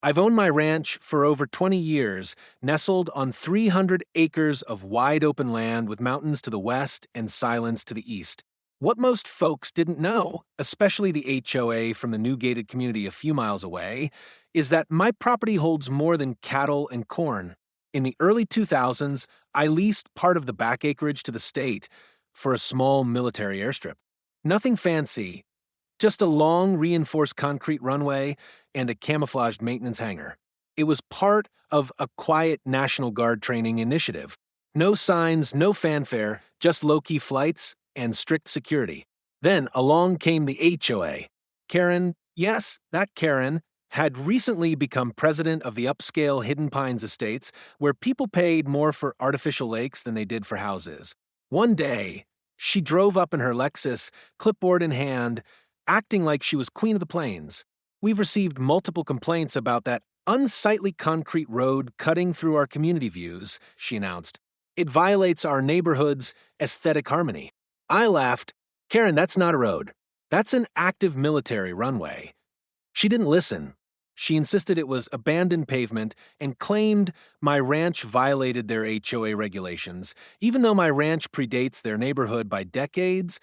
I've owned my ranch for over 20 years, nestled on 300 acres of wide open land with mountains to the west and silence to the east. What most folks didn't know, especially the HOA from the new gated community a few miles away, is that my property holds more than cattle and corn. In the early 2000s, I leased part of the back acreage to the state for a small military airstrip. Nothing fancy, just a long reinforced concrete runway and a camouflaged maintenance hangar. It was part of a quiet National Guard training initiative. No signs, no fanfare, just low-key flights and strict security. Then along came the HOA. Karen, yes, that Karen, had recently become president of the upscale Hidden Pines Estates, where people paid more for artificial lakes than they did for houses. One day, she drove up in her Lexus, clipboard in hand, acting like she was queen of the plains. We've received multiple complaints about that unsightly concrete road cutting through our community views, she announced. It violates our neighborhood's aesthetic harmony. I laughed. Karen, that's not a road. That's an active military runway. She didn't listen. She insisted it was abandoned pavement and claimed my ranch violated their HOA regulations, even though my ranch predates their neighborhood by decades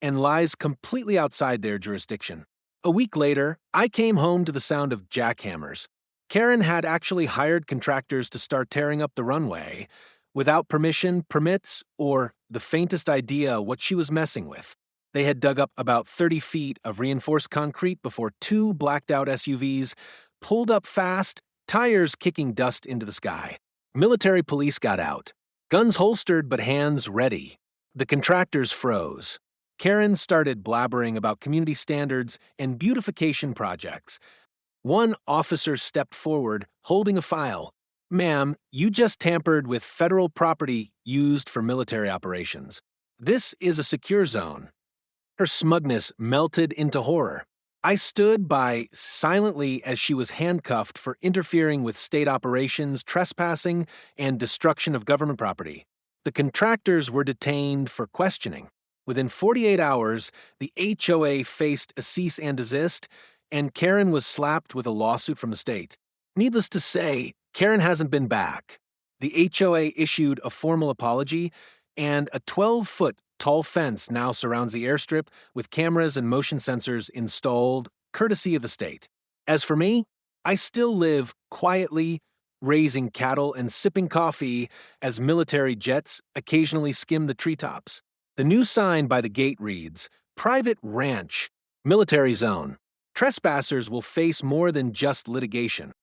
and lies completely outside their jurisdiction. A week later, I came home to the sound of jackhammers. Karen had actually hired contractors to start tearing up the runway without permission, permits, or the faintest idea what she was messing with. They had dug up about 30 feet of reinforced concrete before two blacked-out SUVs pulled up fast, tires kicking dust into the sky. Military police got out, guns holstered but hands ready. The contractors froze. Karen started blabbering about community standards and beautification projects. One officer stepped forward, holding a file. "Ma'am, you just tampered with federal property used for military operations. This is a secure zone." Her smugness melted into horror. I stood by silently as she was handcuffed for interfering with state operations, trespassing, and destruction of government property. The contractors were detained for questioning. Within 48 hours, the HOA faced a cease and desist, and Karen was slapped with a lawsuit from the state. Needless to say, Karen hasn't been back. The HOA issued a formal apology, and a 12-foot tall fence now surrounds the airstrip with cameras and motion sensors installed, courtesy of the state. As for me, I still live quietly, raising cattle and sipping coffee as military jets occasionally skim the treetops. The new sign by the gate reads, "Private Ranch, Military Zone." Trespassers will face more than just litigation.